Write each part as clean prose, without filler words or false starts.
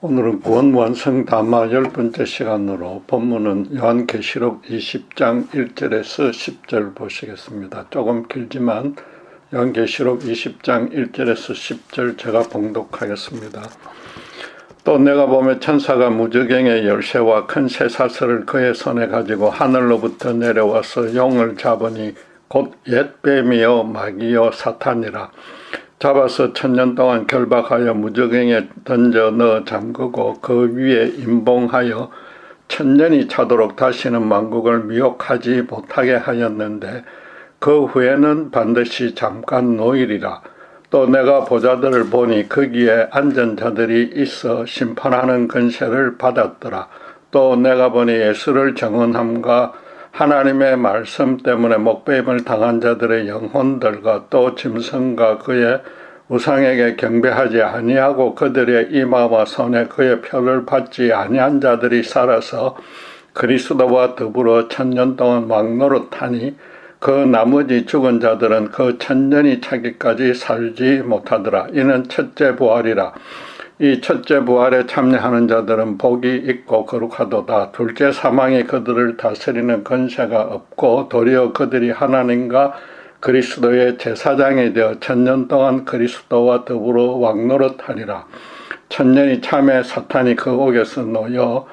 오늘은 구원 완성 담화 10번째 시간으로 본문은 요한계시록 20장 1절에서 10절 보시겠습니다. 조금 길지만 요한계시록 20장 1절에서 10절 제가 봉독하겠습니다. 또 내가 보며 천사가 무저갱의 열쇠와 큰 쇠사슬을 그의 손에 가지고 하늘로부터 내려와서 용을 잡으니 곧 옛뱀이요 마귀요 사탄이라. 잡아서 1000년 동안 결박하여 무저갱에 던져 넣어 잠그고 그 위에 임봉하여 1000년이 차도록 다시는 만국을 미혹하지 못하게 하였는데 그 후에는 반드시 잠깐 노일이라. 또 내가 보자들을 보니 거기에 앉은 자들이 있어 심판하는 권세를 받았더라. 또 내가 보니 예수를 정언함과 하나님의 말씀 때문에 목배임을 당한 자들의 영혼들과 또 짐승과 그의 우상에게 경배하지 아니하고 그들의 이마와 손에 그의 표를 받지 아니한 자들이 살아서 그리스도와 더불어 1000년 동안 왕노릇하니 그 나머지 죽은 자들은 그 1000년이 차기까지 살지 못하더라. 이는 첫째 부활이라. 이 첫째 부활에 참여하는 자들은 복이 있고 거룩하도다. 둘째 사망이 그들을 다스리는 권세가 없고 도리어 그들이 하나님과 그리스도의 제사장이 되어 1000년 동안 그리스도와 더불어 왕노릇하리라. 1000년이 참에 사탄이 그 옥에서 놓여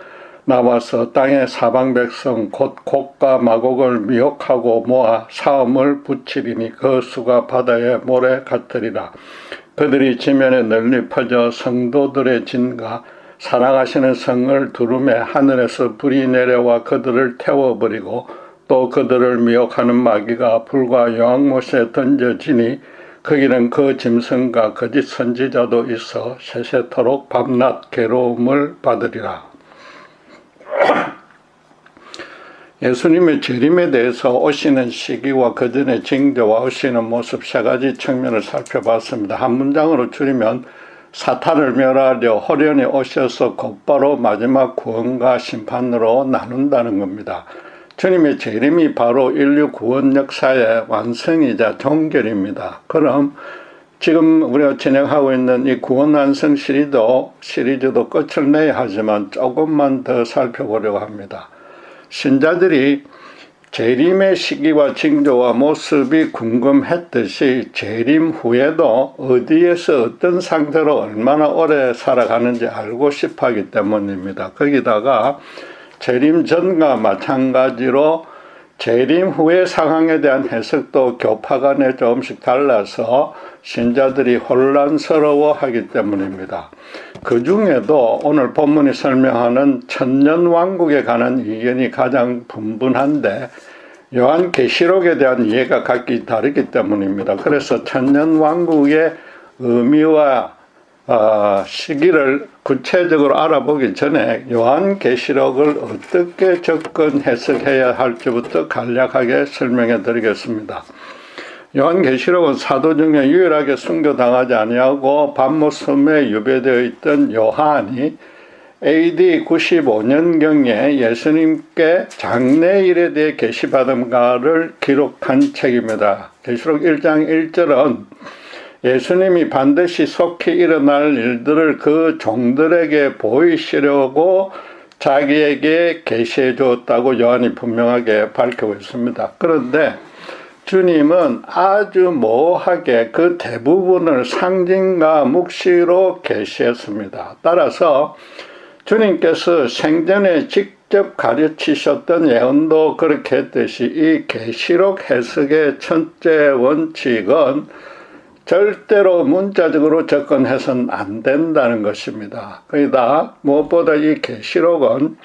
나와서 땅의 사방 백성 곧 곡과 마곡을 미혹하고 모아 사음을 붙이리니 그 수가 바다의 모래 같으리라. 그들이 지면에 널리 퍼져 성도들의 진과 사랑하시는 성을 두루매 하늘에서 불이 내려와 그들을 태워버리고 또 그들을 미혹하는 마귀가 불과 요항못에 던져지니 거기는 그 짐승과 거짓 선지자도 있어 세세토록 밤낮 괴로움을 받으리라. 예수님의 재림에 대해서 오시는 시기와 그 전의 징조와 오시는 모습 세 가지 측면을 살펴봤습니다. 한 문장으로 줄이면 사탄을 멸하려 호련히 오셔서 곧바로 마지막 구원과 심판으로 나눈다는 겁니다. 주님의 재림이 바로 인류 구원 역사의 완성이자 종결입니다. 그럼 지금 우리가 진행하고 있는 이 구원 완성 시리즈도 끝을 내야 하지만 조금만 더 살펴보려고 합니다. 신자들이 재림의 시기와 징조와 모습이 궁금했듯이 재림 후에도 어디에서 어떤 상태로 얼마나 오래 살아가는지 알고 싶어 하기 때문입니다. 거기다가 재림 전과 마찬가지로 재림 후의 상황에 대한 해석도 교파 간에 조금씩 달라서 신자들이 혼란스러워하기 때문입니다. 그 중에도 오늘 본문이 설명하는 천년왕국에 관한 의견이 가장 분분한데 요한계시록에 대한 이해가 각기 다르기 때문입니다. 그래서 천년왕국의 의미와 시기를 구체적으로 알아보기 전에 요한계시록을 어떻게 접근 해석해야 할지부터 간략하게 설명해 드리겠습니다. 요한계시록은 사도 중에 유일하게 순교당하지 아니하고 patmos섬에 유배되어 있던 요한이 AD 95년경에 예수님께 장래일에 대해 계시받음가를 기록한 책입니다. 계시록 1장 1절은 예수님이 반드시 속히 일어날 일들을 그 종들에게 보이시려고 자기에게 계시해 주었다고 요한이 분명하게 밝히고 있습니다. 그런데 주님은 아주 모호하게 그 대부분을 상징과 묵시로 계시했습니다. 따라서 주님께서 생전에 직접 가르치셨던 예언도 그렇게 했듯이 이 계시록 해석의 첫째 원칙은 절대로 문자적으로 접근해서는 안 된다는 것입니다. 거기다 무엇보다 이 계시록은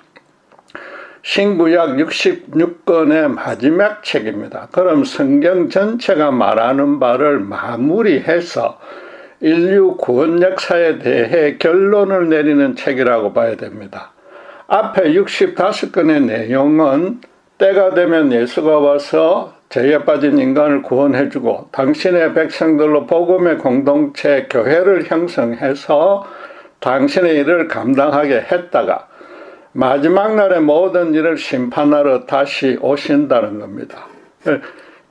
신구약 66권의 마지막 책입니다. 그럼 성경 전체가 말하는 바를 마무리해서 인류 구원 역사에 대해 결론을 내리는 책이라고 봐야 됩니다. 앞에 65권의 내용은 때가 되면 예수가 와서 죄에 빠진 인간을 구원해주고 당신의 백성들로 복음의 공동체 교회를 형성해서 당신의 일을 감당하게 했다가 마지막 날의 모든 일을 심판하러 다시 오신다는 겁니다.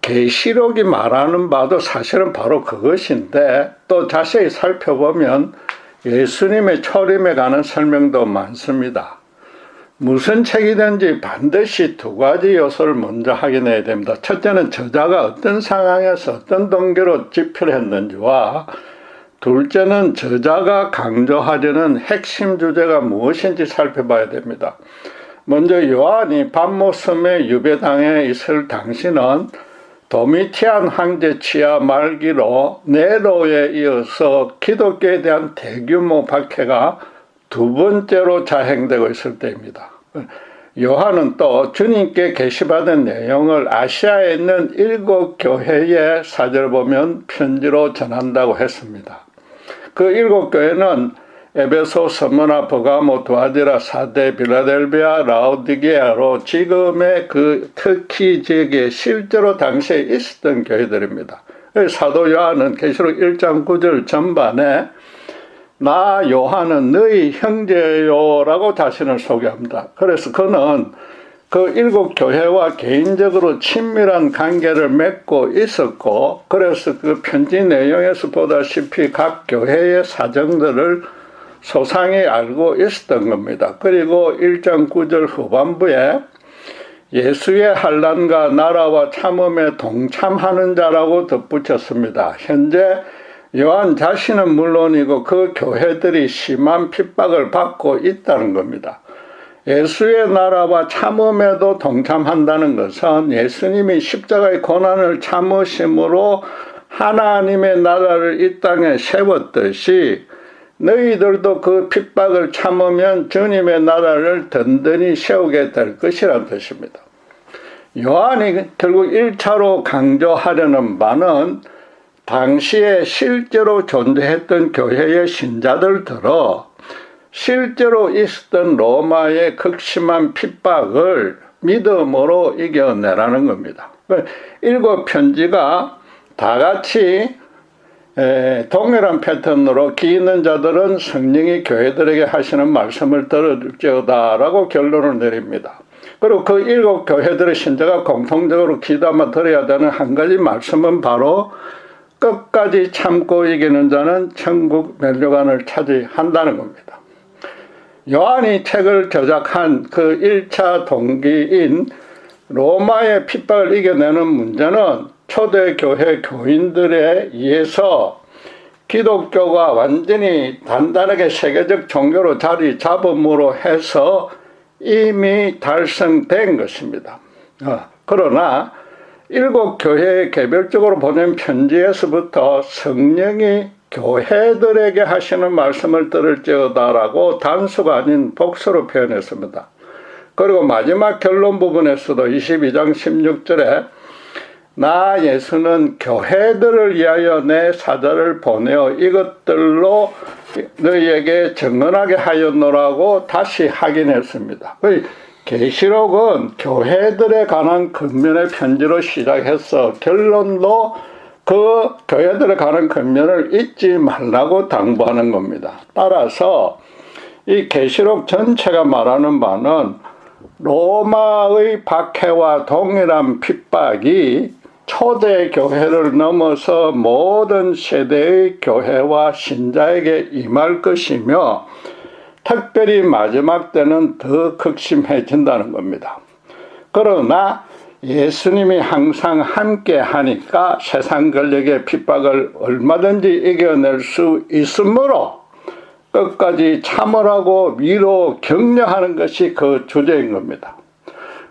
계시록이 말하는 바도 사실은 바로 그것인데 또 자세히 살펴보면 예수님의 초림에 관한 설명도 많습니다. 무슨 책이든지 반드시 두 가지 요소를 먼저 확인해야 됩니다. 첫째는 저자가 어떤 상황에서 어떤 동기로 집필을 했는지와, 둘째는 저자가 강조하려는 핵심 주제가 무엇인지 살펴봐야 됩니다. 먼저 요한이 patmos섬에 유배당해 있을 당시는 도미티안 황제 치하 말기로 네로에 이어서 기독교에 대한 대규모 박해가 두 번째로 자행되고 있을 때입니다. 요한은 또 주님께 계시받은 내용을 아시아에 있는 7 교회의 사절을 보면 편지로 전한다고 했습니다. 그 7 교회는 에베소, 스무나, 버가모, 두아디라, 사데, 빌라델비아, 라오디게아로 지금의 그 터키 지역에 실제로 당시에 있었던 교회들입니다. 사도 요한은 계시록 1장 9절 전반에 나 요한은 너희 형제요 라고 자신을 소개합니다. 그래서 그는 그 7 교회와 개인적으로 친밀한 관계를 맺고 있었고, 그래서 그 편지 내용에서 보다시피 각 교회의 사정들을 소상히 알고 있었던 겁니다. 그리고 1장 9절 후반부에 예수의 환난과 나라와 참음에 동참하는 자라고 덧붙였습니다. 현재 요한 자신은 물론이고 그 교회들이 심한 핍박을 받고 있다는 겁니다. 예수의 나라와 참음에도 동참한다는 것은 예수님이 십자가의 고난을 참으심으로 하나님의 나라를 이 땅에 세웠듯이 너희들도 그 핍박을 참으면 주님의 나라를 든든히 세우게 될 것이라는 뜻입니다. 요한이 결국 1차로 강조하려는 바는 당시에 실제로 존재했던 교회의 신자들들어 실제로 있었던 로마의 극심한 핍박을 믿음으로 이겨내라는 겁니다. 7 편지가 다 같이 동일한 패턴으로 기 있는 자들은 성령이 교회들에게 하시는 말씀을 들을지어다 라고 결론을 내립니다. 그리고 그 7 교회들의 신자가 공통적으로 기도하며 들어야 되는 한 가지 말씀은 바로 끝까지 참고 이기는 자는 천국 면류관을 차지한다는 겁니다. 요한이 책을 저작한 그 1차 동기인 로마의 핍박을 이겨내는 문제는 초대교회 교인들에 의해서 기독교가 완전히 단단하게 세계적 종교로 자리 잡음으로 해서 이미 달성된 것입니다. 그러나 7 교회에 개별적으로 보낸 편지에서부터 성령이 교회들에게 하시는 말씀을 들을지어다라고 단수가 아닌 복수로 표현했습니다. 그리고 마지막 결론 부분에서도 22장 16절에 나 예수는 교회들을 위하여 내 사자를 보내어 이것들로 너희에게 증언하게 하였노라고 다시 확인했습니다. 계시록은 교회들에 관한 근면의 편지로 시작해서 결론도 그 교회들에 관한 근면을 잊지 말라고 당부하는 겁니다. 따라서 이 계시록 전체가 말하는 바는 로마의 박해와 동일한 핍박이 초대 교회를 넘어서 모든 세대의 교회와 신자에게 임할 것이며 특별히 마지막 때는 더 극심해진다는 겁니다. 그러나 예수님이 항상 함께 하니까 세상 권력의 핍박을 얼마든지 이겨낼 수 있으므로 끝까지 참으라고 위로 격려하는 것이 그 주제인 겁니다.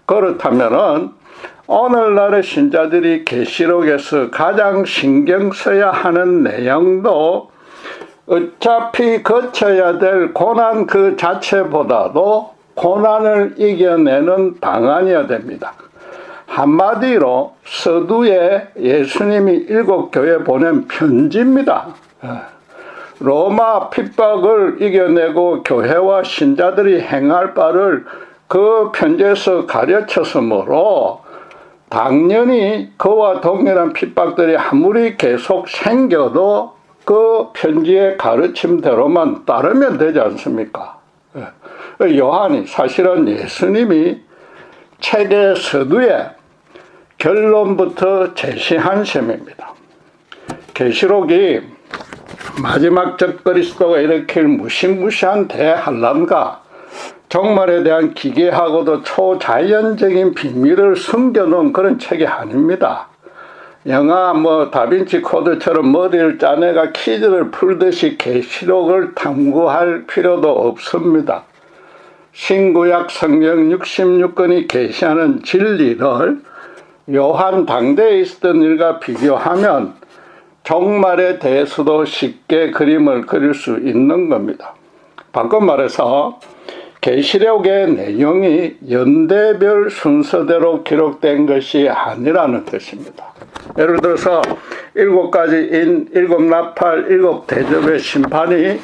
그렇다면은 오늘날의 신자들이 계시록에서 가장 신경 써야 하는 내용도 어차피 거쳐야 될 고난 그 자체보다도 고난을 이겨내는 방안이어야 됩니다. 한마디로 서두에 예수님이 7 교회에 보낸 편지입니다. 로마 핍박을 이겨내고 교회와 신자들이 행할 바를 그 편지에서 가르쳤으므로 당연히 그와 동일한 핍박들이 아무리 계속 생겨도 그 편지의 가르침대로만 따르면 되지 않습니까? 요한이 사실은 예수님이 책의 서두에 결론부터 제시한 셈입니다. 계시록이 마지막 적그리스도가 일으킬 무시무시한 대환란과 종말에 대한 기괴하고도 초자연적인 비밀을 숨겨놓은 그런 책이 아닙니다. 영화 다빈치 코드처럼 머리를 짜내가 퀴즈를 풀듯이 계시록을 탐구할 필요도 없습니다. 신구약 성경 66권이 계시하는 진리를 요한 당대에 있었던 일과 비교하면 종말에 대해서도 쉽게 그림을 그릴 수 있는 겁니다. 바꿔 말해서 계시록의 내용이 연대별 순서대로 기록된 것이 아니라는 뜻입니다. 예를 들어서 7가지 인, 7나팔, 7대접의 심판이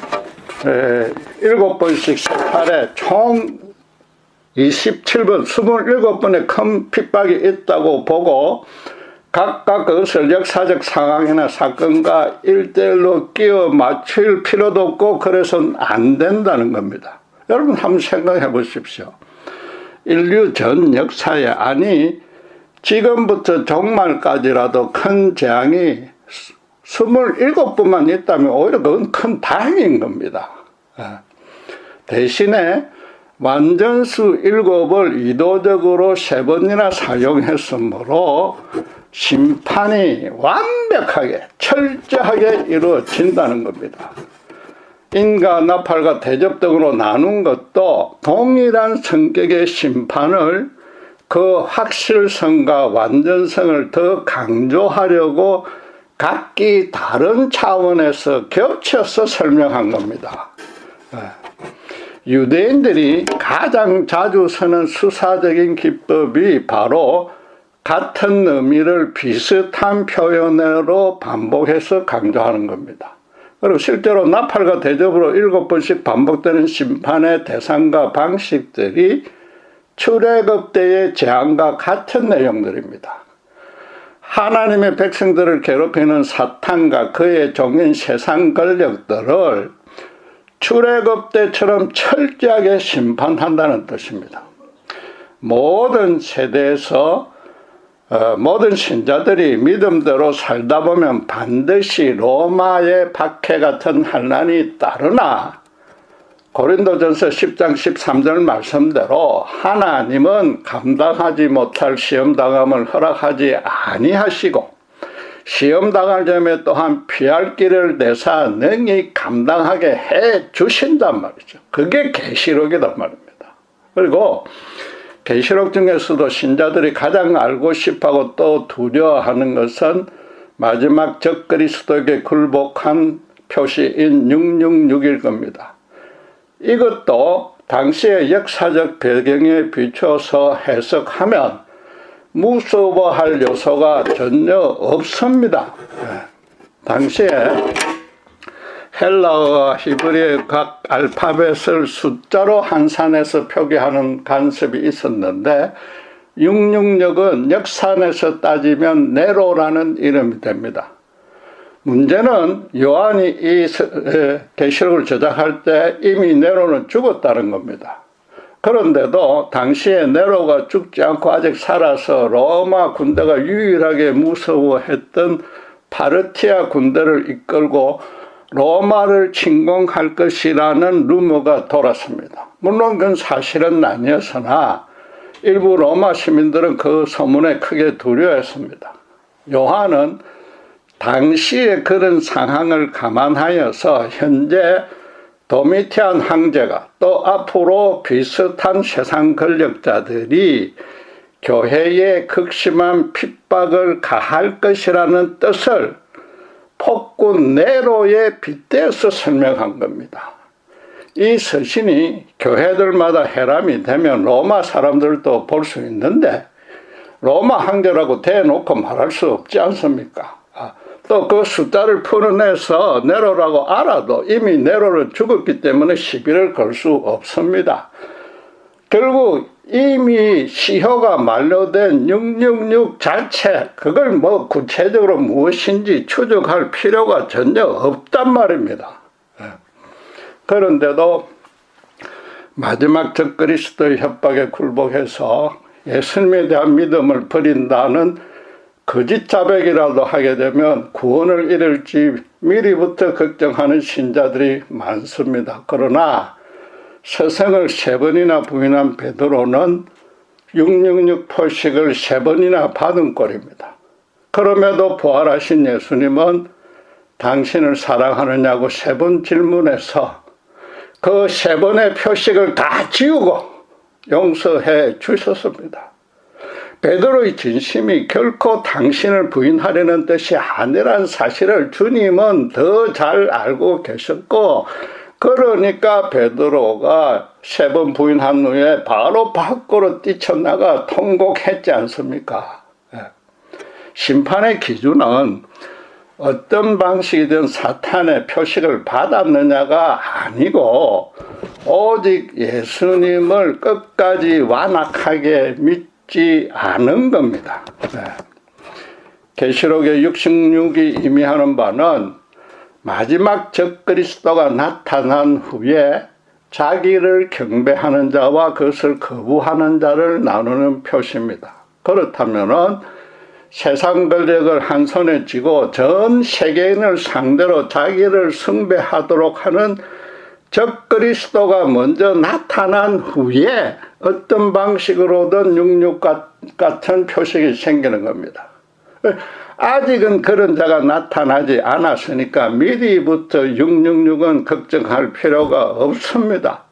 7번씩 18에 총 27번, 27번의 큰 핍박이 있다고 보고 각각 그것을 역사적 상황이나 사건과 일대일로 끼워 맞출 필요도 없고 그래서는 안 된다는 겁니다. 여러분 한번 생각해 보십시오. 인류 전 역사에 아니 지금부터 종말까지라도 큰 재앙이 27번만 있다면 오히려 그건 큰 다행인 겁니다. 대신에 완전수 7을 의도적으로 3번이나 사용했으므로 심판이 완벽하게 철저하게 이루어진다는 겁니다. 인과 나팔과 대접 등으로 나눈 것도 동일한 성격의 심판을 그 확실성과 완전성을 더 강조하려고 각기 다른 차원에서 겹쳐서 설명한 겁니다. 유대인들이 가장 자주 쓰는 수사적인 기법이 바로 같은 의미를 비슷한 표현으로 반복해서 강조하는 겁니다. 그리고 실제로 나팔과 대접으로 7번씩 반복되는 심판의 대상과 방식들이 출애굽 때의 재앙과 같은 내용들입니다. 하나님의 백성들을 괴롭히는 사탄과 그의 종인 세상 권력들을 출애굽 때처럼 철저하게 심판한다는 뜻입니다. 모든 세대에서 모든 신자들이 믿음대로 살다 보면 반드시 로마의 박해 같은 환난이 따르나 고린도전서 10장 13절 말씀대로 하나님은 감당하지 못할 시험당함을 허락하지 아니하시고 시험당할 점에 또한 피할 길을 내사 능히 감당하게 해 주신단 말이죠. 그게 계시록이란 말입니다. 그리고 계시록 중에서도 신자들이 가장 알고 싶어하고 또 두려워하는 것은 마지막 적그리스도에게 굴복한 표시인 666일 겁니다. 이것도 당시의 역사적 배경에 비춰서 해석하면 무서워할 요소가 전혀 없습니다. 당시에 헬라어와 히브리의 각 알파벳을 숫자로 한산해서 표기하는 관습이 있었는데 666은 역산에서 따지면 네로라는 이름이 됩니다. 문제는 요한이 이 계시록을 저작할 때 이미 네로는 죽었다는 겁니다. 그런데도 당시에 네로가 죽지 않고 아직 살아서 로마 군대가 유일하게 무서워했던 파르티아 군대를 이끌고 로마를 침공할 것이라는 루머가 돌았습니다. 물론 그건 사실은 아니었으나 일부 로마 시민들은 그 소문에 크게 두려워했습니다. 요한은 당시의 그런 상황을 감안하여서 현재 도미티안 황제가 또 앞으로 비슷한 세상 권력자들이 교회에 극심한 핍박을 가할 것이라는 뜻을 폭군 네로에 빗대서 설명한 겁니다. 이 서신이 교회들마다 해람이 되면 로마 사람들도 볼 수 있는데 로마 황제라고 대놓고 말할 수 없지 않습니까? 또 그 숫자를 풀어내서 네로라고 알아도 이미 네로는 죽었기 때문에 시비를 걸 수 없습니다. 결국 이미 시효가 만료된 666 자체 그걸 구체적으로 무엇인지 추적할 필요가 전혀 없단 말입니다. 그런데도 마지막 적그리스도의 협박에 굴복해서 예수님에 대한 믿음을 버린다는 거짓 자백이라도 하게 되면 구원을 잃을지 미리부터 걱정하는 신자들이 많습니다. 그러나 스승을 3번이나 부인한 베드로는 666 표식을 3번이나 받은 꼴입니다. 그럼에도 부활하신 예수님은 당신을 사랑하느냐고 3번 질문해서 그 3번의 표식을 다 지우고 용서해 주셨습니다. 베드로의 진심이 결코 당신을 부인하려는 뜻이 아니란 사실을 주님은 더 잘 알고 계셨고, 그러니까 베드로가 3번 부인한 후에 바로 밖으로 뛰쳐나가 통곡했지 않습니까? 심판의 기준은 어떤 방식이든 사탄의 표식을 받았느냐가 아니고 오직 예수님을 끝까지 완악하게 믿지 않은 겁니다. 계시록의 66이 의미하는 바는 마지막 적그리스도가 나타난 후에 자기를 경배하는 자와 그것을 거부하는 자를 나누는 표시입니다. 그렇다면은 세상 권력을 한 손에 쥐고 전 세계인을 상대로 자기를 숭배하도록 하는 적그리스도가 먼저 나타난 후에 어떤 방식으로든 66 같은 표식이 생기는 겁니다. 아직은 그런 자가 나타나지 않았으니까 미리부터 666은 걱정할 필요가 없습니다.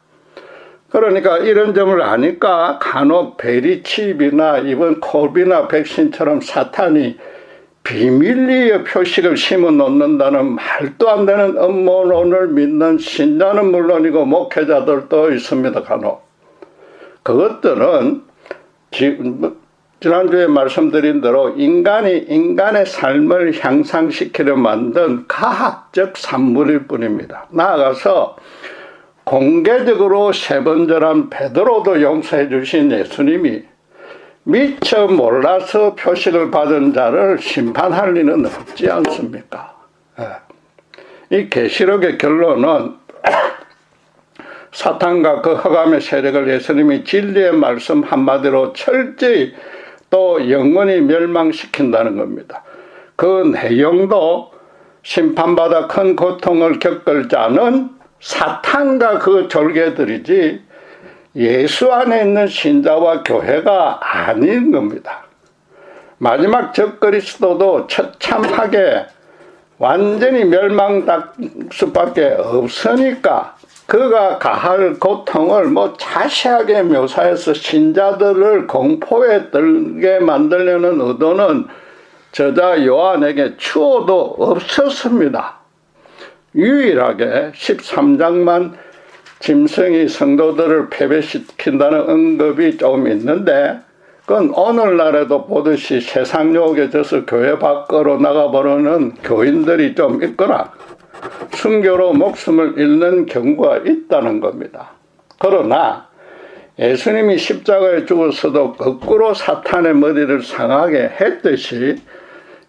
그러니까 이런 점을 아니까 간혹 베리칩이나 이번 코비나 백신처럼 사탄이 비밀리에 표식을 심어 놓는다는 말도 안 되는 음모론을 믿는 신자는 물론이고 목회자들도 있습니다. 간혹 그것들은 지난주에 말씀드린 대로 인간이 인간의 삶을 향상시키려 만든 과학적 산물일 뿐입니다. 나아가서 공개적으로 3번절한 베드로도 용서해 주신 예수님이 미처 몰라서 표식을 받은 자를 심판할 리는 없지 않습니까? 이 계시록의 결론은 사탄과 그 흑암의 세력을 예수님이 진리의 말씀 한마디로 철저히 또 영원히 멸망시킨다는 겁니다. 그 내용도 심판받아 큰 고통을 겪을 자는 사탄과 그 졸개들이지 예수 안에 있는 신자와 교회가 아닌 겁니다. 마지막 적그리스도도 처참하게 완전히 멸망할 수밖에 없으니까 그가 가할 고통을 자세하게 묘사해서 신자들을 공포에 들게 만들려는 의도는 저자 요한에게 추호도 없었습니다. 유일하게 13장만 짐승이 성도들을 패배시킨다는 언급이 좀 있는데 그건 오늘날에도 보듯이 세상 유혹에 져서 교회 밖으로 나가버리는 교인들이 좀 있거나 순교로 목숨을 잃는 경우가 있다는 겁니다. 그러나 예수님이 십자가에 죽어서도 거꾸로 사탄의 머리를 상하게 했듯이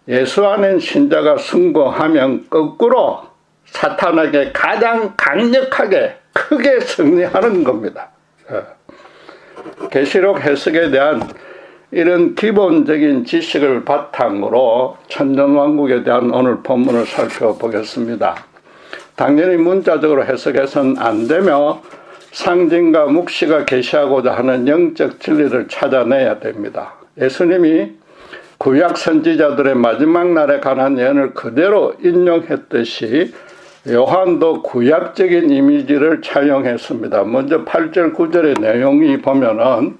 예수 안에 신자가 순교하면 거꾸로 사탄에게 가장 강력하게 크게 승리하는 겁니다. 계시록 해석에 대한 이런 기본적인 지식을 바탕으로 천년왕국에 대한 오늘 본문을 살펴보겠습니다. 당연히 문자적으로 해석해서는 안 되며 상징과 묵시가 계시하고자 하는 영적 진리를 찾아내야 됩니다. 예수님이 구약 선지자들의 마지막 날에 관한 예언을 그대로 인용했듯이 요한도 구약적인 이미지를 차용했습니다. 먼저 8절 9절의 내용이 보면은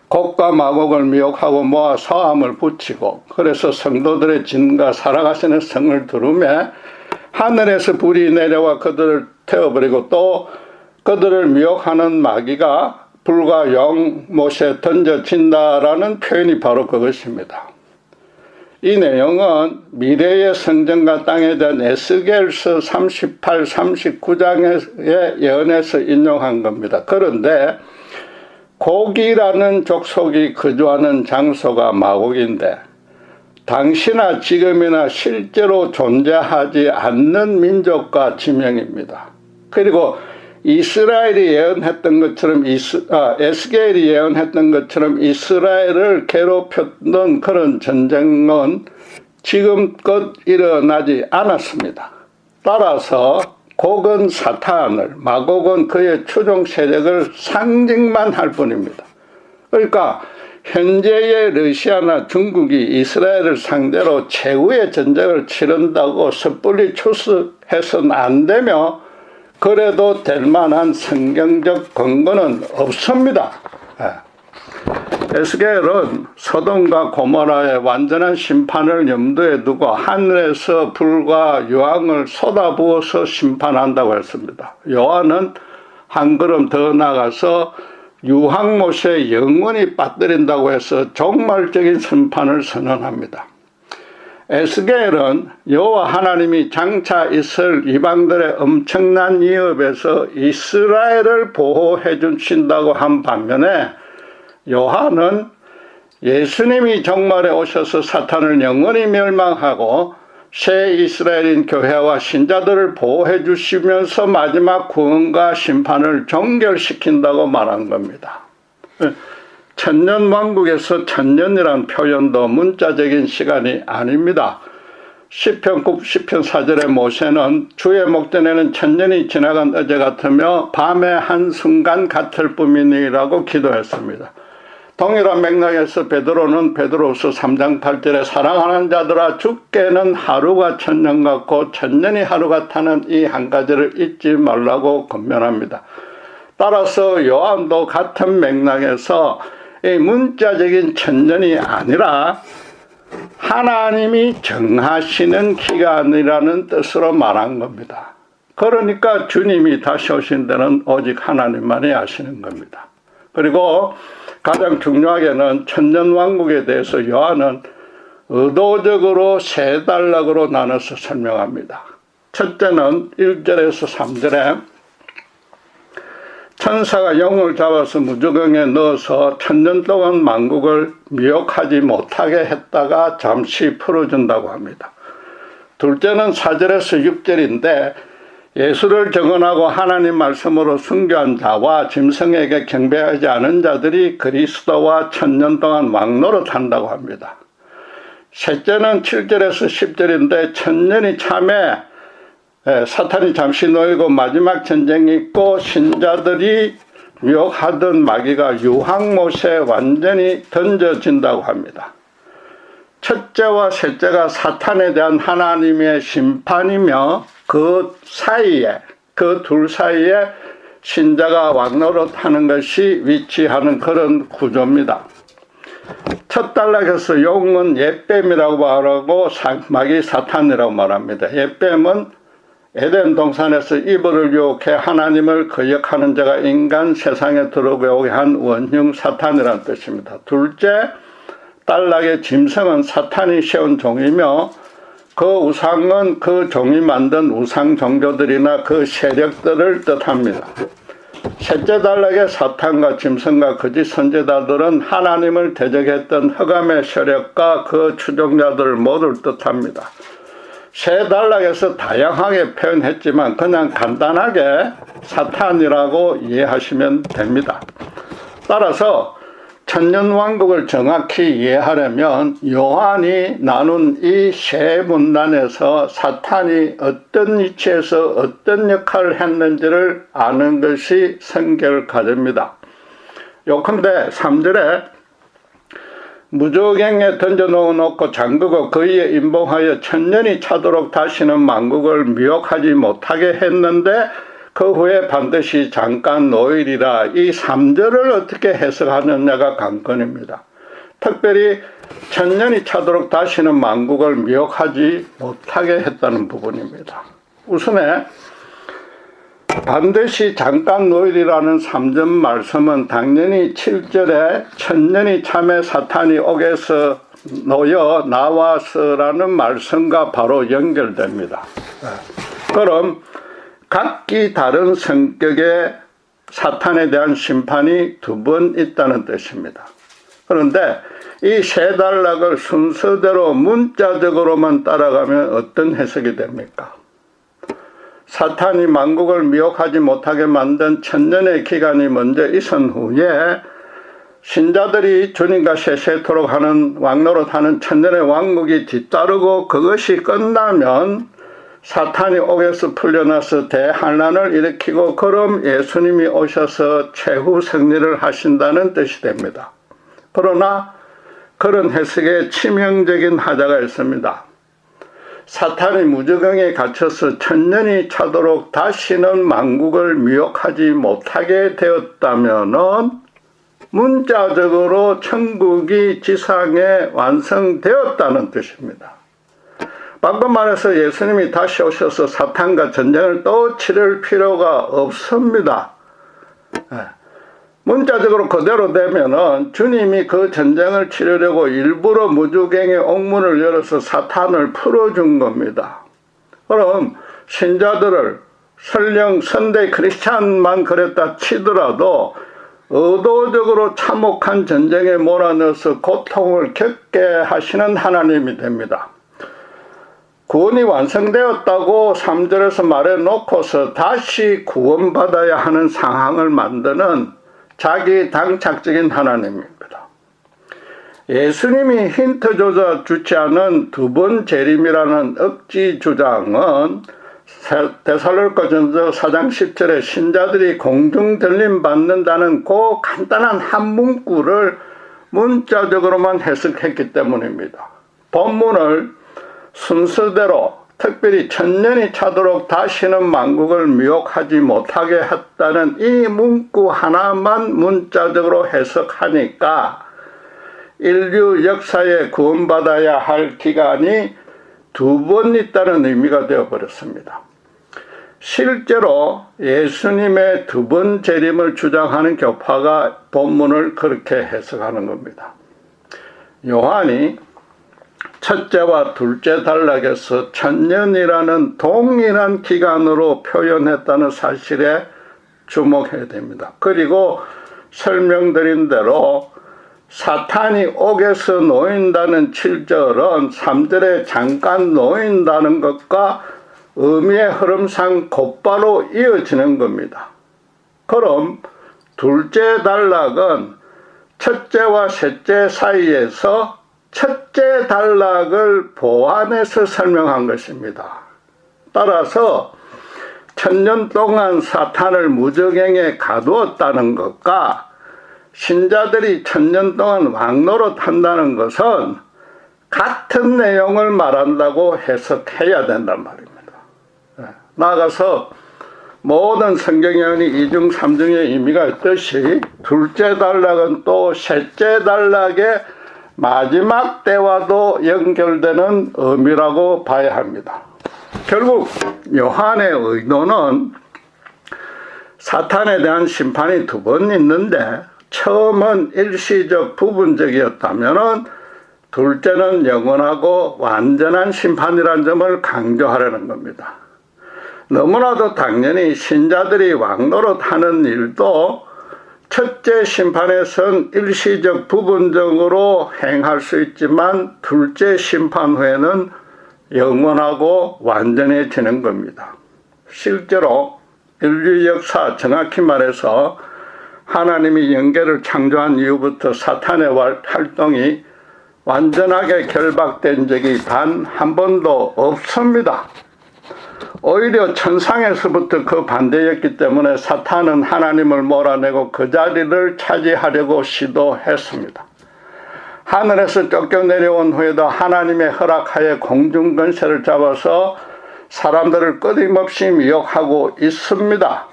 곡과 마곡을 미혹하고 모아 서함을 붙이고 그래서 성도들의 진과 살아가시는 성을 두르매 하늘에서 불이 내려와 그들을 태워버리고 또 그들을 미혹하는 마귀가 불과 연못에 던져진다라는 표현이 바로 그것입니다. 이 내용은 미래의 성전과 땅에 대한 에스겔서 38, 39장의 예언에서 인용한 겁니다. 그런데 곡이라는 족속이 거주하는 장소가 마곡인데 당시나 지금이나 실제로 존재하지 않는 민족과 지명입니다. 그리고 이스라엘이 예언했던 것처럼 에스겔이 예언했던 것처럼 이스라엘을 괴롭혔던 그런 전쟁은 지금껏 일어나지 않았습니다. 따라서 곡은 사탄을, 마곡은 그의 추종 세력을 상징만 할 뿐입니다. 그러니까 현재의 러시아나 중국이 이스라엘을 상대로 최후의 전쟁을 치른다고 섣불리 추측해서는 안 되며 그래도 될 만한 성경적 근거는 없습니다. 에스겔은 소돔과 고모라의 완전한 심판을 염두에 두고 하늘에서 불과 유황을 쏟아부어서 심판한다고 했습니다. 요한은 한 걸음 더 나가서 유황못에 영원히 빠뜨린다고 해서 종말적인 심판을 선언합니다. 에스겔은 여호와 하나님이 장차 있을 이방들의 엄청난 위협에서 이스라엘을 보호해 주신다고 한 반면에 요한은 예수님이 종말에 오셔서 사탄을 영원히 멸망하고 새 이스라엘인 교회와 신자들을 보호해 주시면서 마지막 구원과 심판을 종결시킨다고 말한 겁니다. 천년왕국에서 천년이란 표현도 문자적인 시간이 아닙니다. 시편 4절에 모세는 주의 목전에는 천년이 지나간 어제 같으며 밤의 한순간 같을 뿐이니라고 기도했습니다. 동일한 맥락에서 베드로는 베드로후서 3장 8절에 사랑하는 자들아 죽게는 하루가 천년 같고 천년이 하루 같다는 이 한 가지를 잊지 말라고 권면합니다. 따라서 요한도 같은 맥락에서 이 문자적인 천년이 아니라 하나님이 정하시는 기간이라는 뜻으로 말한 겁니다. 그러니까 주님이 다시 오신 데는 오직 하나님만이 아시는 겁니다. 그리고 가장 중요하게는 천년왕국에 대해서 요한은 의도적으로 세 단락으로 나눠서 설명합니다. 첫째는 1절에서 3절에 천사가 영을 잡아서 무저강에 넣어서 천년 동안 만국을 미혹하지 못하게 했다가 잠시 풀어준다고 합니다. 둘째는 4절에서 6절인데 예수를 증언하고 하나님 말씀으로 순교한 자와 짐승에게 경배하지 않은 자들이 그리스도와 천년 동안 왕노릇한다고 합니다. 셋째는 7절에서 10절인데 천년이 참에 사탄이 잠시 놓이고 마지막 전쟁이 있고 신자들이 유혹하던 마귀가 유황못에 완전히 던져진다고 합니다. 첫째와 셋째가 사탄에 대한 하나님의 심판이며 그 사이에, 그 둘 사이에 신자가 왕노릇하는 것이 위치하는 그런 구조입니다. 첫 단락에서 용은 옛뱀이라고 말하고 마귀 사탄이라고 말합니다. 옛뱀은 에덴 동산에서 이브를 유혹해 하나님을 거역하는 자가 인간 세상에 들어오게 한 원흉 사탄이라는 뜻입니다. 둘째 단락의 짐승은 사탄이 세운 종이며 그 우상은 그 종이 만든 우상 종교들이나 그 세력들을 뜻합니다. 셋째 단락의 사탄과 짐승과 거짓 선지자들은 하나님을 대적했던 흑암의 세력과 그 추종자들을 모두 뜻합니다. 세 단락에서 다양하게 표현했지만 그냥 간단하게 사탄이라고 이해하시면 됩니다. 따라서 천년왕국을 정확히 이해하려면 요한이 나눈 이 세 문단에서 사탄이 어떤 위치에서 어떤 역할을 했는지를 아는 것이 성결 과제입니다. 요컨대 3절에 무저갱에 던져놓고 잠그고 그이에 임봉하여 천년이 차도록 다시는 만국을 미혹하지 못하게 했는데 그 후에 반드시 잠깐 노일이라, 이 3절을 어떻게 해석하느냐가 관건입니다. 특별히 천년이 차도록 다시는 만국을 미혹하지 못하게 했다는 부분입니다. 우선에 반드시 잠깐 노일이라는 3절 말씀은 당연히 7절에 천년이 참에 사탄이 옥에서 놓여 나와서라는 말씀과 바로 연결됩니다. 그럼 각기 다른 성격의 사탄에 대한 심판이 두 번 있다는 뜻입니다. 그런데 이 세 단락을 순서대로 문자적으로만 따라가면 어떤 해석이 됩니까? 사탄이 만국을 미혹하지 못하게 만든 천년의 기간이 먼저 있은 후에 신자들이 주님과 세세토록 하는 왕노릇하는 천년의 왕국이 뒤따르고 그것이 끝나면 사탄이 옥에서 풀려나서 대환란을 일으키고 그럼 예수님이 오셔서 최후 승리를 하신다는 뜻이 됩니다. 그러나 그런 해석에 치명적인 하자가 있습니다. 사탄이 무저갱에 갇혀서 천년이 차도록 다시는 만국을 미혹하지 못하게 되었다면은 문자적으로 천국이 지상에 완성되었다는 뜻입니다. 방금 말해서 예수님이 다시 오셔서 사탄과 전쟁을 또 치를 필요가 없습니다. 문자적으로 그대로 되면은 주님이 그 전쟁을 치르려고 일부러 무주갱의 옥문을 열어서 사탄을 풀어준 겁니다. 그럼 신자들을 설령 선대 크리스찬만 그랬다 치더라도 의도적으로 참혹한 전쟁에 몰아넣어서 고통을 겪게 하시는 하나님이 됩니다. 구원이 완성되었다고 3절에서 말해놓고서 다시 구원받아야 하는 상황을 만드는 자기 당착적인 하나님입니다. 예수님이 힌트조차 주지 않은 두 번 재림이라는 억지 주장은 데살로니가전서 4장 10절에 신자들이 공중 들림 받는다는 그 간단한 한 문구를 문자적으로만 해석했기 때문입니다. 본문을 순서대로 특별히 천년이 차도록 다시는 만국을 미혹하지 못하게 했다는 이 문구 하나만 문자적으로 해석하니까 인류 역사에 구원받아야 할 기간이 두 번 있다는 의미가 되어버렸습니다. 실제로 예수님의 두 번 재림을 주장하는 교파가 본문을 그렇게 해석하는 겁니다. 요한이 첫째와 둘째 단락에서 천년이라는 동일한 기간으로 표현했다는 사실에 주목해야 됩니다. 그리고 설명드린 대로 사탄이 옥에서 놓인다는 7절은 3절에 잠깐 놓인다는 것과 의미의 흐름상 곧바로 이어지는 겁니다. 그럼 둘째 단락은 첫째와 셋째 사이에서 첫째 단락을 보완해서 설명한 것입니다. 따라서 천년 동안 사탄을 무저갱에 가두었다는 것과 신자들이 천년 동안 왕노릇 한다는 것은 같은 내용을 말한다고 해석해야 된단 말입니다. 나아가서 모든 성경에는 이중 삼중의 의미가 있듯이 둘째 단락은 또 셋째 단락의 마지막 때와도 연결되는 의미라고 봐야 합니다. 결국 요한의 의도는 사탄에 대한 심판이 두 번 있는데 처음은 일시적 부분적이었다면 둘째는 영원하고 완전한 심판이라는 점을 강조하려는 겁니다. 너무나도 당연히 신자들이 왕노릇하는 일도 첫째 심판에선 일시적 부분적으로 행할 수 있지만 둘째 심판 후에는 영원하고 완전해지는 겁니다. 실제로 인류 역사, 정확히 말해서 하나님이 영계를 창조한 이후부터 사탄의 활동이 완전하게 결박된 적이 단 한 번도 없습니다. 오히려 천상에서부터 그 반대였기 때문에 사탄은 하나님을 몰아내고 그 자리를 차지하려고 시도했습니다. 하늘에서 쫓겨내려온 후에도 하나님의 허락하에 공중 권세를 잡아서 사람들을 끊임없이 미혹하고 있습니다.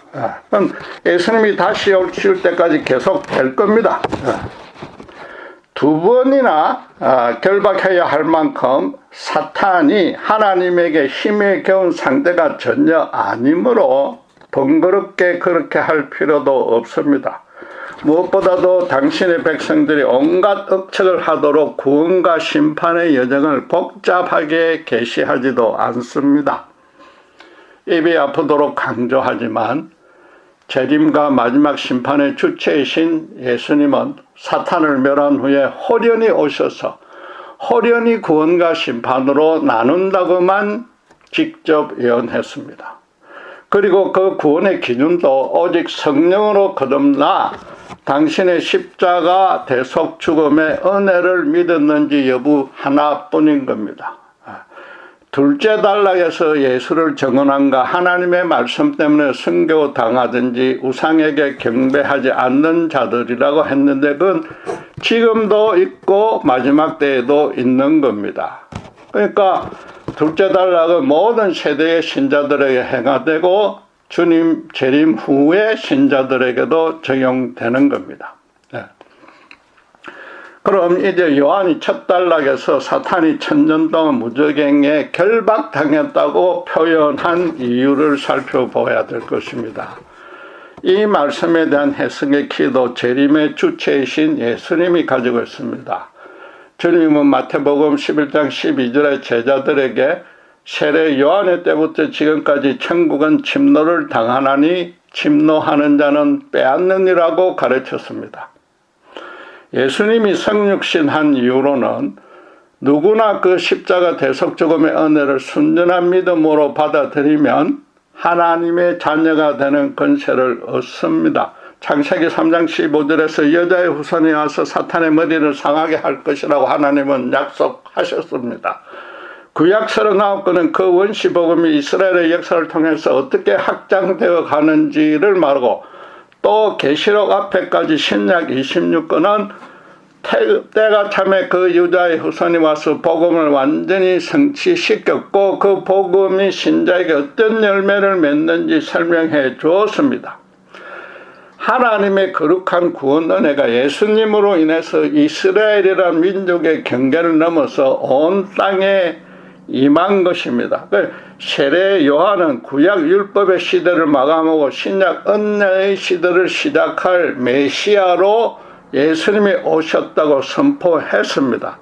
그럼 예수님이 다시 오실 때까지 계속 될 겁니다. 두 번이나 결박해야 할 만큼 사탄이 하나님에게 힘에 겨운 상대가 전혀 아니므로 번거롭게 그렇게 할 필요도 없습니다. 무엇보다도 당신의 백성들이 온갖 억측을 하도록 구원과 심판의 여정을 복잡하게 계시하지도 않습니다. 입이 아프도록 강조하지만 재림과 마지막 심판의 주체이신 예수님은 사탄을 멸한 후에 호련히 오셔서 호련히 구원과 심판으로 나눈다고만 직접 예언했습니다. 그리고 그 구원의 기준도 오직 성령으로 거듭나 당신의 십자가 대속 죽음의 은혜를 믿었는지 여부 하나뿐인 겁니다. 둘째 단락에서 예수를 정언한가 하나님의 말씀 때문에 순교당하든지 우상에게 경배하지 않는 자들이라고 했는데 그건 지금도 있고 마지막 때에도 있는 겁니다. 그러니까 둘째 단락은 모든 세대의 신자들에게 행하되고 주님 재림 후의 신자들에게도 적용되는 겁니다. 네. 그럼 이제 요한이 첫 단락에서 사탄이 1000년 동안 무적행에 결박당했다고 표현한 이유를 살펴봐야 될 것입니다. 이 말씀에 대한 해석의 키도 재림의 주체이신 예수님이 가지고 있습니다. 주님은 마태복음 11장 12절에 제자들에게 세례 요한의 때부터 지금까지 천국은 침노를 당하나니 침노하는 자는 빼앗느니라고 가르쳤습니다. 예수님이 성육신한 이후로는 누구나 그 십자가 대속 죽음의 은혜를 순전한 믿음으로 받아들이면 하나님의 자녀가 되는 권세를 얻습니다. 창세기 3장 15절에서 여자의 후손이 와서 사탄의 머리를 상하게 할 것이라고 하나님은 약속하셨습니다. 구약 39권은 그 원시복음이 이스라엘의 역사를 통해서 어떻게 확장되어 가는지를 말하고 또 계시록 앞에까지 신약 26권은 때가 참에 그 유다의 후손이 와서 복음을 완전히 성취시켰고 그 복음이 신자에게 어떤 열매를 맺는지 설명해 주었습니다. 하나님의 거룩한 구원 은혜가 예수님으로 인해서 이스라엘이라는 민족의 경계를 넘어서 온 땅에 임한 것입니다. 세례 요한은 구약 율법의 시대를 마감하고 신약 은혜의 시대를 시작할 메시아로 예수님이 오셨다고 선포했습니다.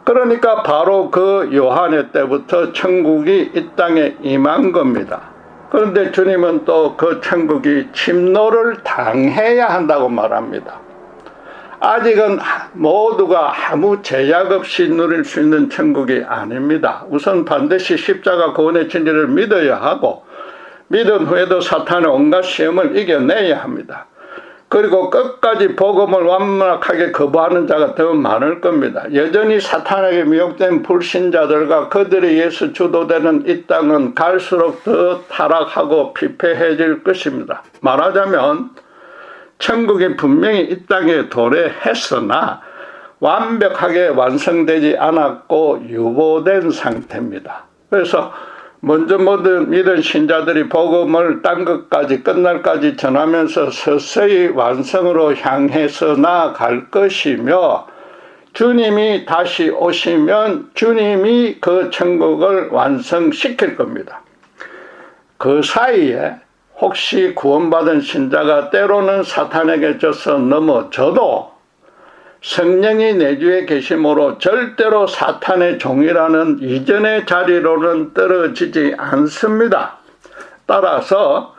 그러니까 바로 그 요한의 때부터 천국이 이 땅에 임한 겁니다. 그런데 주님은 또 그 천국이 침노를 당해야 한다고 말합니다. 아직은 모두가 아무 제약 없이 누릴 수 있는 천국이 아닙니다. 우선 반드시 십자가 구원의 진리를 믿어야 하고 믿은 후에도 사탄의 온갖 시험을 이겨내야 합니다. 그리고 끝까지 복음을 완벽하게 거부하는 자가 더 많을 겁니다. 여전히 사탄에게 미혹된 불신자들과 그들이 예수 주도되는 이 땅은 갈수록 더 타락하고 피폐해질 것입니다. 말하자면 천국이 분명히 이 땅에 도래했으나 완벽하게 완성되지 않았고 유보된 상태입니다. 그래서 먼저 믿은 신자들이 복음을 딴 것까지 끝날까지 전하면서 서서히 완성으로 향해서 나아갈 것이며 주님이 다시 오시면 주님이 그 천국을 완성시킬 겁니다. 그 사이에 혹시 구원받은 신자가 때로는 사탄에게 져서 넘어져도 성령이 내주에 계심으로 절대로 사탄의 종이라는 이전의 자리로는 떨어지지 않습니다. 따라서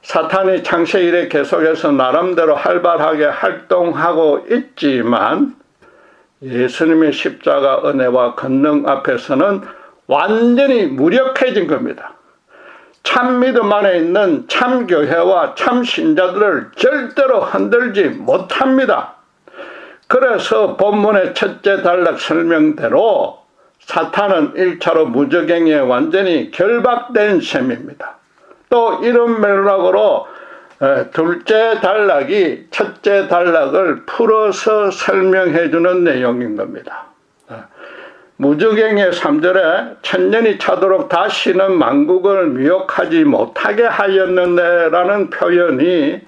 사탄이 창세 이래 계속해서 나름대로 활발하게 활동하고 있지만 예수님의 십자가 은혜와 권능 앞에서는 완전히 무력해진 겁니다. 참 믿음 안에 있는 참 교회와 참 신자들을 절대로 흔들지 못합니다. 그래서 본문의 첫째 단락 설명대로 사탄은 1차로 무적행에 완전히 결박된 셈입니다. 또 이런 맥락으로 둘째 단락이 첫째 단락을 풀어서 설명해 주는 내용인 겁니다. 무적행의 3절에 천년이 차도록 다시는 만국을 미혹하지 못하게 하였는데 라는 표현이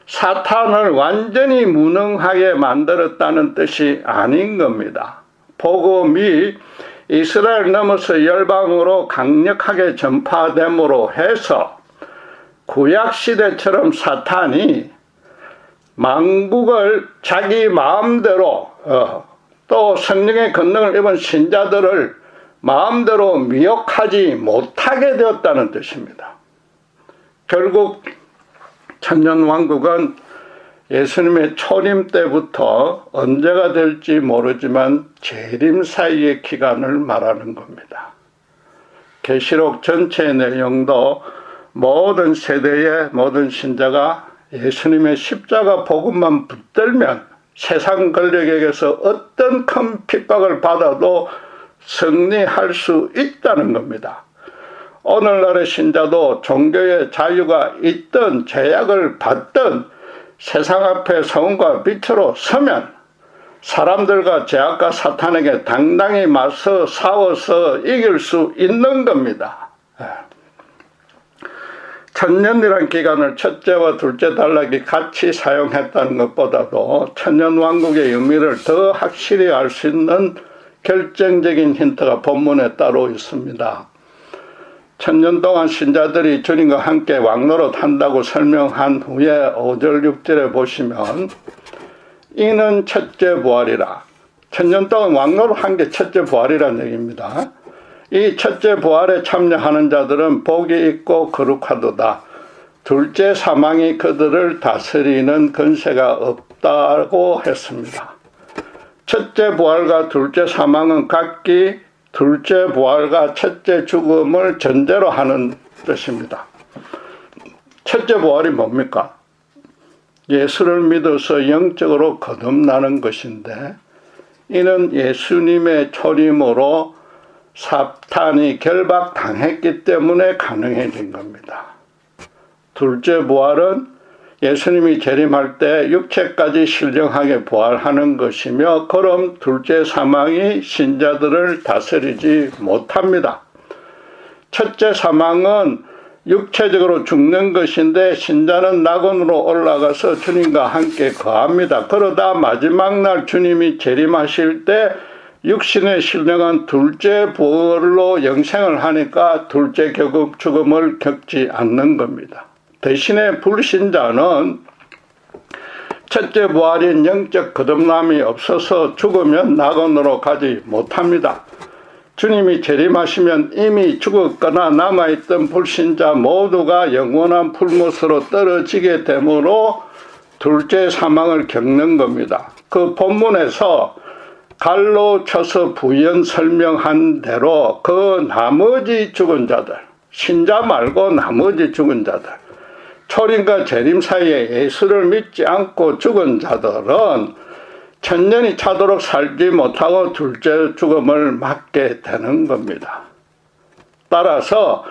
사탄을 완전히 무능하게 만들었다는 뜻이 아닌 겁니다. 복음이 이스라엘 넘어서 열방으로 강력하게 전파됨으로 해서 구약시대처럼 사탄이 만국을 자기 마음대로 또 성령의 권능을 입은 신자들을 마음대로 미혹하지 못하게 되었다는 뜻입니다. 결국 천년왕국은 예수님의 초림 때부터 언제가 될지 모르지만 재림 사이의 기간을 말하는 겁니다. 계시록 전체 내용도 모든 세대의 모든 신자가 예수님의 십자가 복음만 붙들면 세상 권력에게서 어떤 큰 핍박을 받아도 승리할 수 있다는 겁니다. 오늘날의 신자도 종교의 자유가 있든 제약을 받든 세상 앞에 성과 빛으로 서면 사람들과 죄악과 사탄에게 당당히 맞서 싸워서 이길 수 있는 겁니다. 천년이란 기간을 첫째와 둘째 단락이 같이 사용했다는 것보다도 천년왕국의 의미를 더 확실히 알 수 있는 결정적인 힌트가 본문에 따로 있습니다. 천년 동안 신자들이 주님과 함께 왕노릇 한다고 설명한 후에 5절 6절에 보시면 이는 첫째 부활이라. 천년 동안 왕노릇 한 게 첫째 부활이라는 얘기입니다. 이 첫째 부활에 참여하는 자들은 복이 있고 거룩하도다. 둘째 사망이 그들을 다스리는 권세가 없다고 했습니다. 첫째 부활과 둘째 사망은 각기 둘째 부활과 첫째 죽음을 전제로 하는 뜻입니다. 첫째 부활이 뭡니까? 예수를 믿어서 영적으로 거듭나는 것인데 이는 예수님의 초림으로 사탄이 결박당했기 때문에 가능해진 겁니다. 둘째 부활은 예수님이 재림할 때 육체까지 신령하게 부활하는 것이며 그럼 둘째 사망이 신자들을 다스리지 못합니다. 첫째 사망은 육체적으로 죽는 것인데 신자는 낙원으로 올라가서 주님과 함께 거합니다. 그러다 마지막 날 주님이 재림하실 때 육신의 신령한 둘째 부활로 영생을 하니까 둘째 죽음을 겪지 않는 겁니다. 대신에 불신자는 첫째 부활인 영적 거듭남이 없어서 죽으면 낙원으로 가지 못합니다. 주님이 재림하시면 이미 죽었거나 남아있던 불신자 모두가 영원한 풀못으로 떨어지게 되므로 둘째 사망을 겪는 겁니다. 그 본문에서 갈로 쳐서 부연 설명한 대로 그 나머지 죽은 자들, 신자 말고 나머지 죽은 자들, 초림과 재림 사이에 예수를 믿지 않고 죽은 자들은 천년이 차도록 살지 못하고 둘째 죽음을 맞게 되는 겁니다. 따라서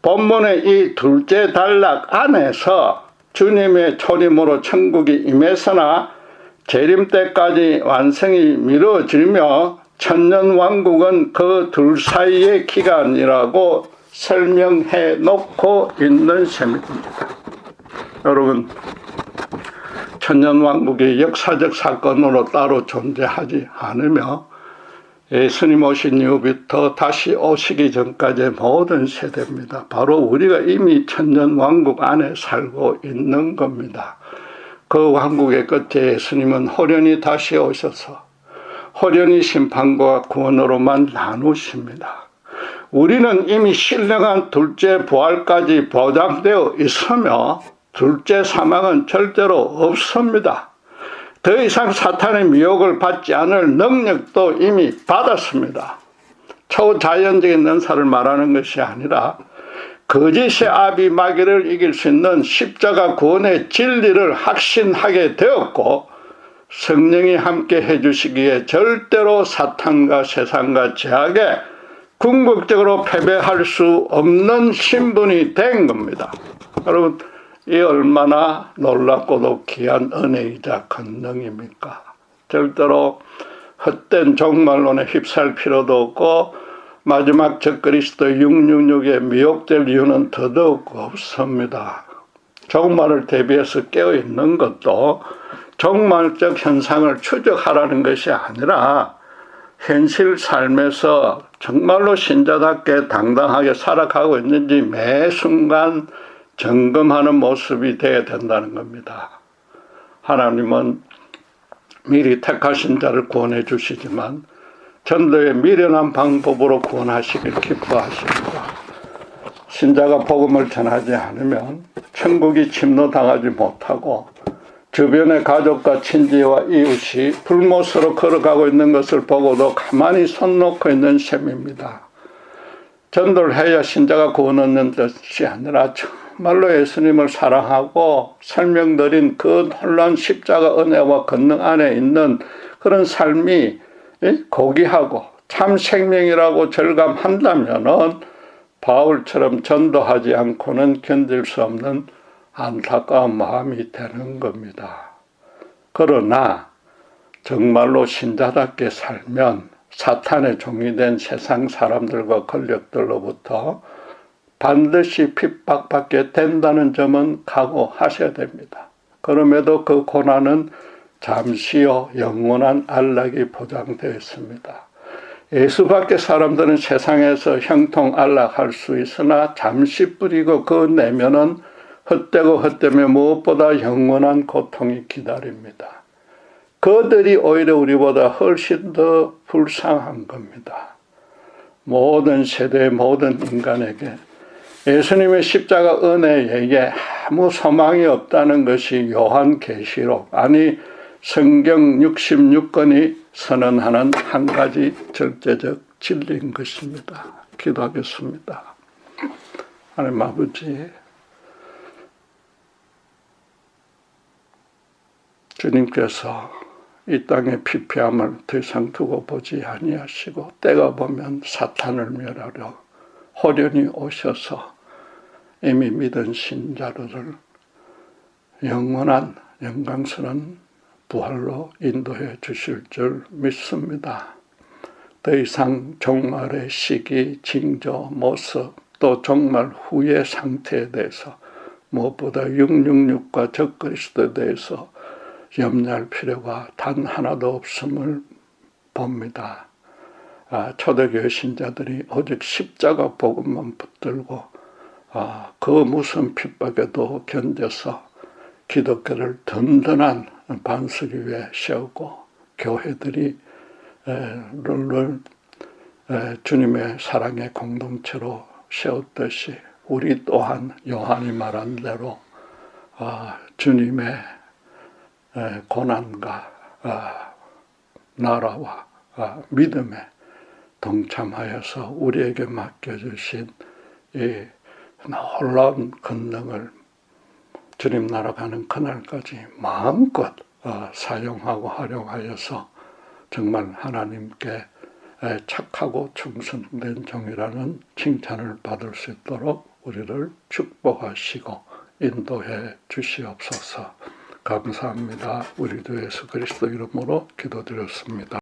본문의 이 둘째 단락 안에서 주님의 초림으로 천국이 임했으나 재림 때까지 완성이 미뤄지며 천년왕국은 그 둘 사이의 기간이라고 설명해 놓고 있는 셈입니다. 여러분, 천년왕국이 역사적 사건으로 따로 존재하지 않으며 예수님 오신 이후부터 다시 오시기 전까지의 모든 세대입니다. 바로 우리가 이미 천년왕국 안에 살고 있는 겁니다. 그 왕국의 끝에 예수님은 호련히 다시 오셔서 호련히 심판과 구원으로만 나누십니다. 우리는 이미 신령한 둘째 부활까지 보장되어 있으며 둘째 사망은 절대로 없습니다. 더 이상 사탄의 미혹을 받지 않을 능력도 이미 받았습니다. 초자연적인 능사를 말하는 것이 아니라 거짓의 아비 마귀를 이길 수 있는 십자가 구원의 진리를 확신하게 되었고 성령이 함께 해주시기에 절대로 사탄과 세상과 죄악에 궁극적으로 패배할 수 없는 신분이 된 겁니다. 여러분, 이 얼마나 놀랍고도 귀한 은혜이자 권능입니까? 절대로 헛된 종말론에 휩싸일 필요도 없고 마지막 적그리스도 666에 미혹될 이유는 더더욱 없습니다. 종말을 대비해서 깨어있는 것도 종말적 현상을 추적하라는 것이 아니라 현실 삶에서 정말로 신자답게 당당하게 살아가고 있는지 매 순간 점검하는 모습이 되어야 된다는 겁니다. 하나님은 미리 택하신 자를 구원해 주시지만 전도의 미련한 방법으로 구원하시길 기뻐하십니다. 신자가 복음을 전하지 않으면 천국이 침노당하지 못하고 주변의 가족과 친지와 이웃이 불못으로 걸어가고 있는 것을 보고도 가만히 손 놓고 있는 셈입니다. 전도를 해야 신자가 구원 얻는 것이 아니라 정말로 예수님을 사랑하고 설명드린 그 놀라운 십자가 은혜와 권능 안에 있는 그런 삶이 고귀하고 참 생명이라고 절감한다면은 바울처럼 전도하지 않고는 견딜 수 없는 안타까운 마음이 되는 겁니다. 그러나 정말로 신자답게 살면 사탄의 종이 된 세상 사람들과 권력들로부터 반드시 핍박받게 된다는 점은 각오하셔야 됩니다. 그럼에도 그 고난은 잠시요 영원한 안락이 보장되어 있습니다. 예수 밖의 사람들은 세상에서 형통 안락할 수 있으나 잠시 뿌리고 그 내면은 헛되고 헛되며 무엇보다 영원한 고통이 기다립니다. 그들이 오히려 우리보다 훨씬 더 불쌍한 겁니다. 모든 세대의 모든 인간에게 예수님의 십자가 은혜에게 아무 소망이 없다는 것이 요한계시록, 아니 성경 66권이 선언하는 한 가지 절대적 진리인 것입니다. 기도하겠습니다. 하나님 아버지, 주님께서 이 땅의 피폐함을 더 이상 두고 보지 아니하시고 때가 보면 사탄을 멸하려 호련히 오셔서 이미 믿은 신자들을 영원한 영광스러운 부활로 인도해 주실 줄 믿습니다. 더 이상 종말의 시기, 징조, 모습, 또 종말 후의 상태에 대해서 무엇보다 666과 적그리스도에 대해서 염려할 필요가 단 하나도 없음을 봅니다. 초대교회 신자들이 오직 십자가 복음만 붙들고 그 무슨 핍박에도 견뎌서 기독교를 든든한 반석 위에 세우고 교회들이 주님의 사랑의 공동체로 세웠듯이 우리 또한 요한이 말한 대로 주님의 고난과 나라와 믿음에 동참하여서 우리에게 맡겨주신 이 놀라운 권능을 주님 나라 가는 그날까지 마음껏 사용하고 활용하여서 정말 하나님께 착하고 충성된 종이라는 칭찬을 받을 수 있도록 우리를 축복하시고 인도해 주시옵소서. 감사합니다. 우리 주 예수 그리스도 이름으로 기도드렸습니다.